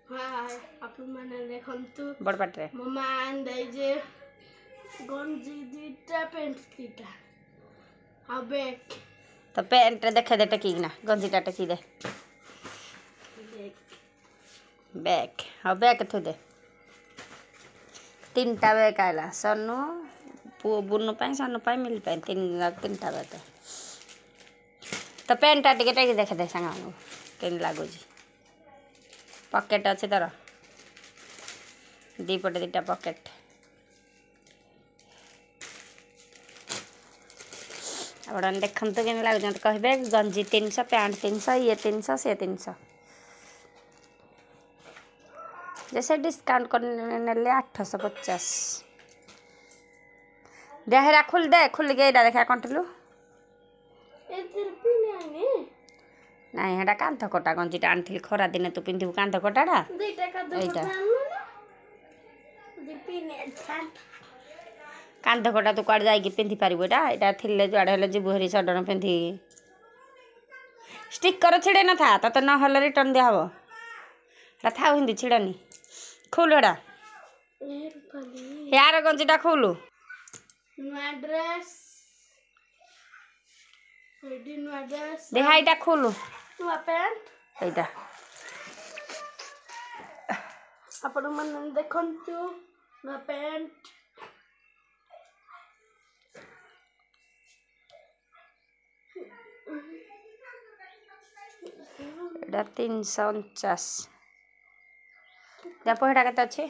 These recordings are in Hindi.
हाय आपन माने देखंतु बड़ पाटरे मम्मा आन दे जे गंजी दीटा पेंट दीटा आ बैग तो पेंट देखे दे टेकी ना गंजीटा टेकी दे बैग हाँ बैग थो दे 3टा बैग आइला सन्नु पु बुनु पाई सन्नु पाई मिल पाई 3टा बैग तो पेंटा टिके टेकी देखे दे सांगा केन लागुजी पॉकेट अच्छे तार दीपटे 2टा पॉकेट आप देखते के लगे कहे गंजी 300 पैंट 300 ये 300 से 300 जैसे डिस्काउंट करने 850 देहरा खुल दे खुल गए देखा कंटिलू नहीं हेटा कांथ कटा गंजीटा आनी खरा दिन तू पिंधु कांथ कटाटा कांध कटा तू कड़ जाइए पिंधि पारू यहाँ थिले जुआड़े जीव हरी सडन पिंधि स्टिकर छिड़े न था तो न हल रिटर्न दिया हम था हिंदी छिड़ानी खोल एड़ा यार गंजीटा खोलु देहा यहाँ खोलु यहाँ आपण मन देखंतु ना पैंट एटा 349 देख एटा केते अछि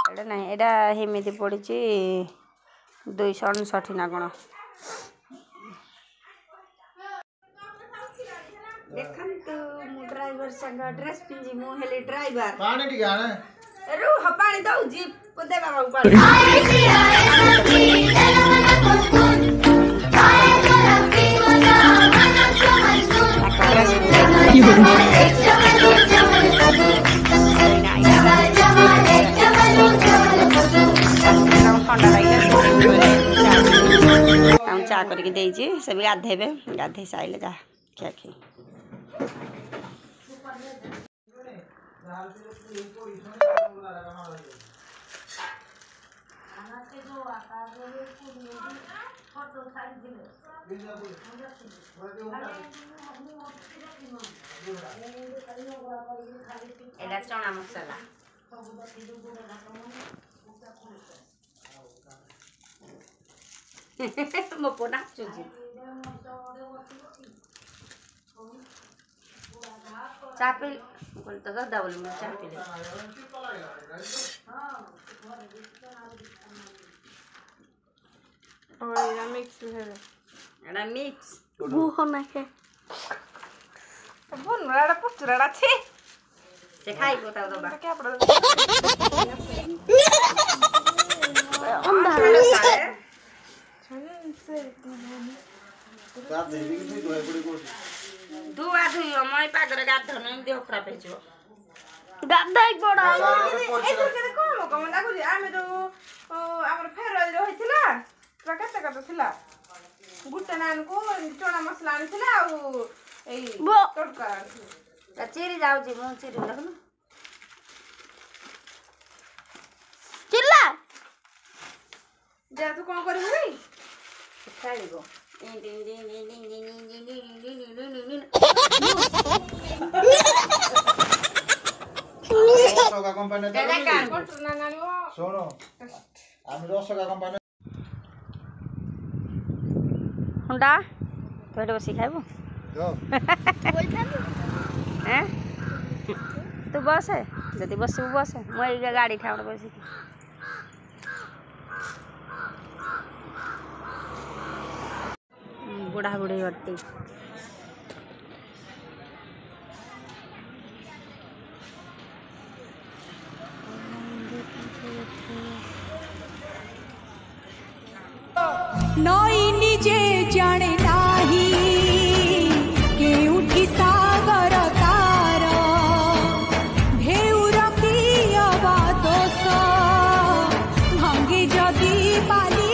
एटा नहीं एटा हेमिति पड़ी 259 ना कोन देखंतु मु ड्राइवर संग ड्रेस पिंजी मु हेले ड्राइवर पानी टिके आने रु ह पानी दउ जी देबा ऊपर चा करके देइछि से भी गाधेबे गाधे साइले जा क्या खी एला चना मसाला मो पोना चुजी चापी बोल तो गदा बोल मैं चापी ले और ये मिक्स है एड़ा मिक्स वो होना है बोल एड़ा पुचराड़ा छे से खाई कोता दबा क्या पड़ा दुआ धुई मई पागरे गाधन देह खराब हेजो गाधा एक बड़ा एतो केते कोन कम लागु आमे तो हमर फेरवेल होइथिला प्रकाश कत थिला गुट्टा नान को चना मसला आनिथिला आ एई तड़का ता चिरी जाउ जी मु चिरी देखनु चिल्ला जा तू कोन करबु रे खाइबो रसका कंपनी कोट ना नानियो सुनो हम रसका कंपनी हुंडा पेट बसी खाइबो जो हैं तू बस है जदी बसबू बस मैं गाड़ी ठाउन बसी बुढ़ा बुढ़ी हट्टी नई निजे जाने नाही के उठी सागर तार ढेउर पियवा दोष भांगे जदी बाली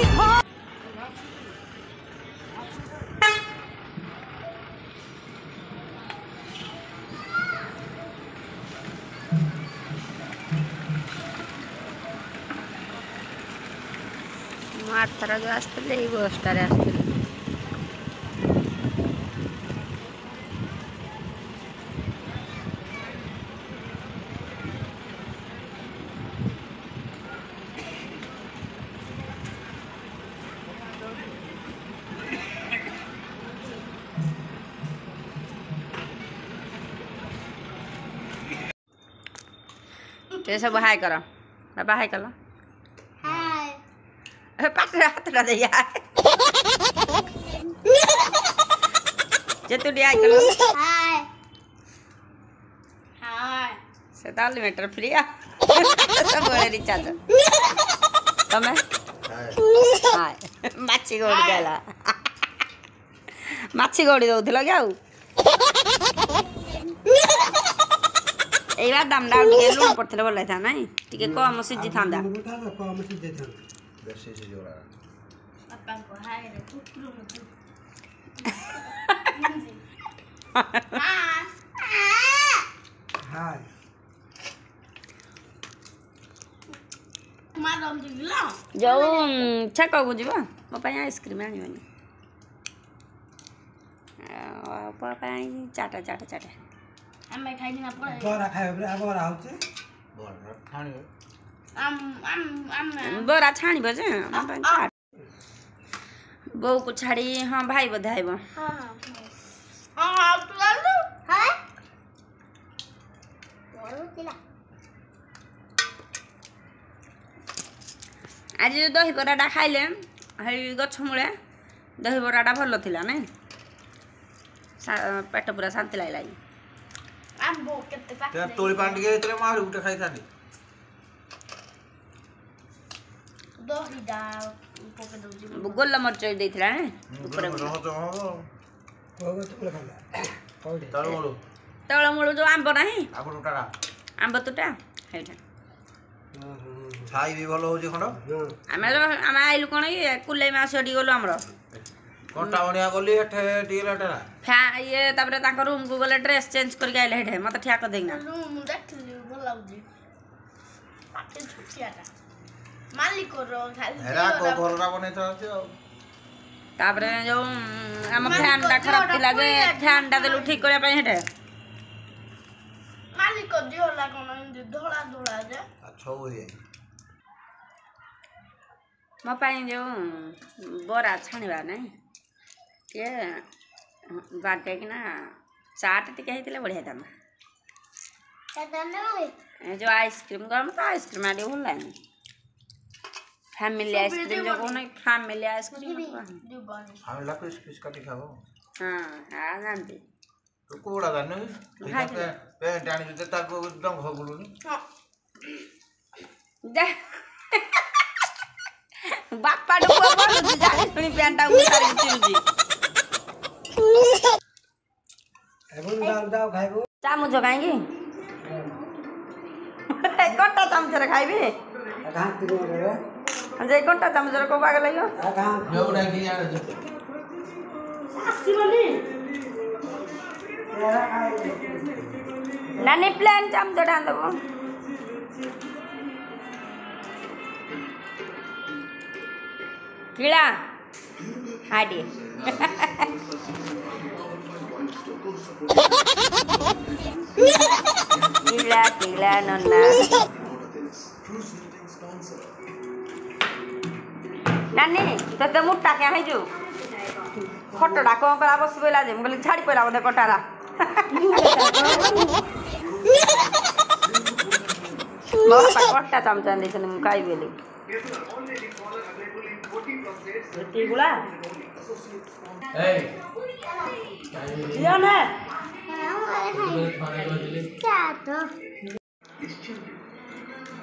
ଆରଥର ଯୋଉ ଆସିଥିଲେ ଏଇ ବସଟାରେ ଆସିଥିଲେ। ते सब हाय कर बाबा हाय कर हाय पाटे हाथटा दे जे तू हाय कर हाय हाय से ताली मीटर फ्री सब बड़े रिचार्ज तमे हाय माछी गोड़ी देला माछी गोड़ी दउथिलो कि आउ एइबा दाम डाउ टिके लूण पड़थिले बोलै था नहीं टिके कम सिझी थांदा बेसी से जोड़ा पापा को हाय रे कुकुर मुझे हाय मारम जिला जो छक को जीवा मो पई आइसक्रीम आनी बनी पापाई चाटा चाटा चाटा हमें खाई ना पड़े बरा खायो बरा बरा होचे बड़ा खानी आम बरा छाणी बजे बो को छाड़ी हां भाई बधाइबो हां हां तू लालू हाय बोलो किला आज जो दही बराटा खाइले हई गछ मूले दही बराटा भलो थिला नै पेट पूरा शांति लागला आम बो केते ते पाके तोली पांडी के तले मार उठे खाई थानी दही दा पोके दउजी गोल मरच देथिला नै ऊपर रह तो हो कोगो तुला खाला कोडे तालो मोलो तळ मूळ जो आंब नाही आको टुटारा आंब तुटा हेठा छाई भी भलो होजी खंड आमे आइलु कोन ये कुलै मास अडी गलो हमरो कोटा बनिया गली हेठे डीलाटा फै ये तापर ताको रूम को गले ड्रेस चेंज करके आइले हेठे मते ठिया कर देना रूम देखली बोल लाउजी पाके छुटियाटा मालिक रो खाली हेरा को घररा बने तो तापर जो हम फैन टा खराब थिला जे फैन टा देलु ठीक करे पई हेठे मालिक दियो ला कोन इंदि धोला धोला जे अच्छा हो जाई म पई जो बोरा छाणीबा नै के बाटे कि ना चाट टिके हेतिले बढ़िया था जो आइसक्रीम गरम तो आइसक्रीम आडी भल लानी फैमिली आइसक्रीम जो कोन फैमिली आइसक्रीम दिबानी हम लाको स्पीच काटी खाओ हां आ जानती तो कोड़ा जानो पे टाणी जते ताको एकदम भगुलुनी बापा डुबो बोल जानी सुनी पेंटा उतार चिरुजी एबन दाव दाव खाइबो चामच काहेंगी कोटा चामच रे खाइबे घाट तिरो रे जे कोटा चामच रे को बाग लइयो घाट जोड़ा की यार आसी बनी नानी प्लान चामच डाल दबो कीड़ा आडी कीड़ा कीड़ा नन्ना नानी तो मुट्टा क्या है जो खटड़ा कौन करा बस बेला जे मगली छाड़ी पड़ा बोले कटारा बापा कट्टा चमचा देछन काई बेली टीगुला ए लियो ना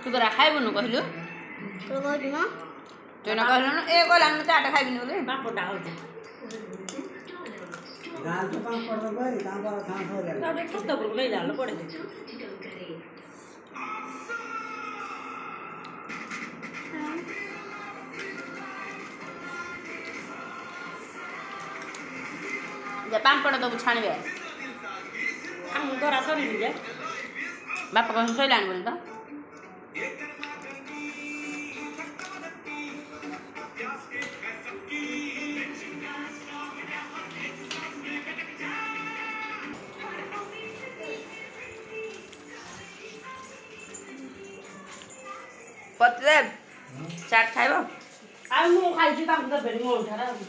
तू करा खाइबो न कहलु तो गडी म तू न कहलु न ए कोला न चाटा खाइबिन बोले बापटा हो घाट तो काम कर दो भाई काम पर काम हो जाए जा कत पर ले जालो पड़े दे जे पापड़ दबु छाणबे हम गरा सरी जे बापा को सोइलान बोल तो ପତିଦେବ ଚାଟ୍ ଖାଇବ ଆଉ ମୁଁ ଖାଇଛି ତାଙ୍କୁ ଦେବେନି ମୋ ଠାରୁ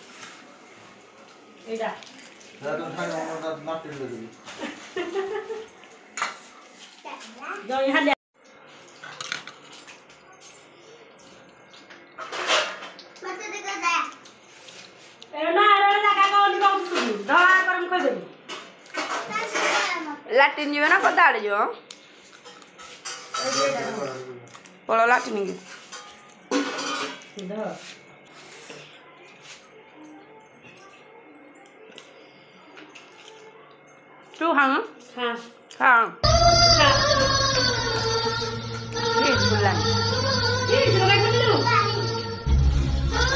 ଏଇଟା ଜଣେ ହାଲିଆ ଲାଟ୍ରିନ୍ ଯିବେ ନା ପଦା ଆଡ଼େ ଯିବ ପଳ ଲାଟ୍ରିନ୍ କି ତୁ ଖାଉ ଖାଉ ବୁଲାନି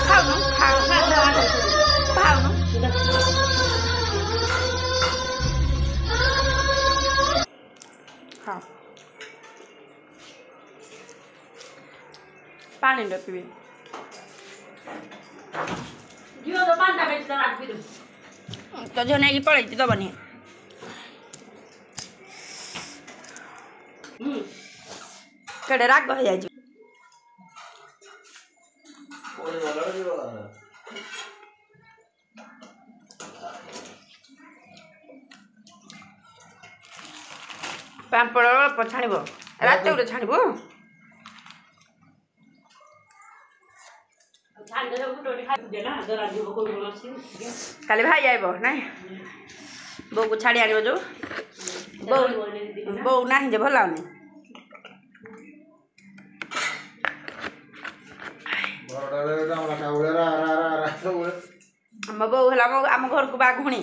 ଖାଉନୁ ଖାଉନୁ ଖାଉ ପାଣି ପିଇବି ଝିଅ ତ ପାଣିଟା ବେଶୀ ତ ରାଖି ଦଉ ତ ଝିଅ ନେଇକି ପଳେଇଛି ଦବନି କେଡ଼େ ରାଗ ହେଇଯାଇଛି ପାମ୍ପଡ଼ ଅଳ୍ପ ଛାଣିବ ରାତି ଗୋଟେ ଛାଣିବ କାଲି ଭାଇ ଆଇବ ନାଇଁ ବୋଉକୁ ଛାଡ଼ି ଆଣିବ ଯୋଉ ବୋଉ ନାହିଁ ଯେ ଭଲ ଲାଗୁନି ଆମ ବୋଉ ହେଲା ଆମ ଘରକୁ ବାଘୁଣୀ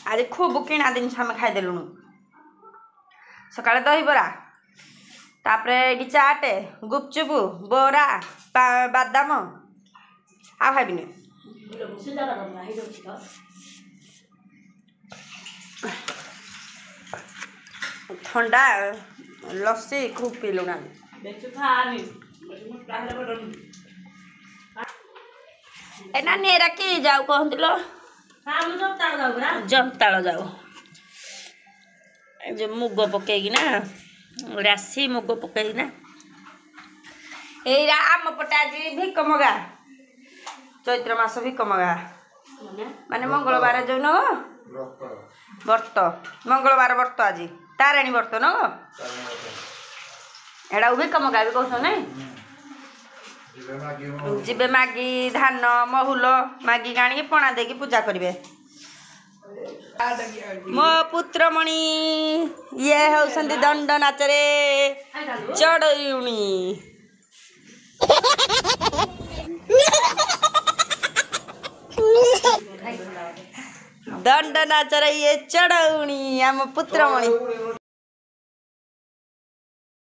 ଆଜି ଖୁବ୍ କିଣା ଜିନିଷ ଆମେ ଖାଇଦେଲୁଣୁ ସକାଳେ ଦହିବରା ତାପରେ ଏଇଠି ଚାଟେ ଗୁପଚୁପ ବରା ବାଦାମ ଆଉ ଖାଇବିନି ଥଣ୍ଡା ଲସି ଖୁବ୍ ପିଇଲୁଣି ଆମେ ଏ ନାନୀ ଏରା କି ଯାଉ କହନ୍ତି ଲୋ ଜନ୍ତାଳ ଯାଉ ଏ ଯେଉଁ ମୁଗ ପକେଇକିନା ରାଶି ମୁଗ ପକେଇକିନା ଏଇରା ଆମ ପଟେ ଆଜି ଭିକ ମଗା ଚୈତ୍ର ମାସ ଭିକ ମଗା ମାନେ ମଙ୍ଗଳବାର ଯୋଉ ନବ ବ୍ରତ ମଙ୍ଗଳବାର ବ୍ରତ ଆଜି ତାରିଣୀ ବ୍ରତ ନବ ଏଇଟା ଭିକ ମଗା ବି କହୁଛ ନାଇଁ ଯିବେ ମାଗି ଧାନ ମହୁଲ ମାଗିକି ଆଣିକି ପଣା ଦେଇକି ପୂଜା କରିବେ ମୋ ପୁତ୍ରମଣି ଇଏ ହେଉଛନ୍ତି ଦଣ୍ଡ ନାଚରେ ଚଢ଼ଉଣି ଦଣ୍ଡ ନାଚରେ ଇଏ ଚଢ଼ଉଣି ଆମ ପୁତ୍ରମଣି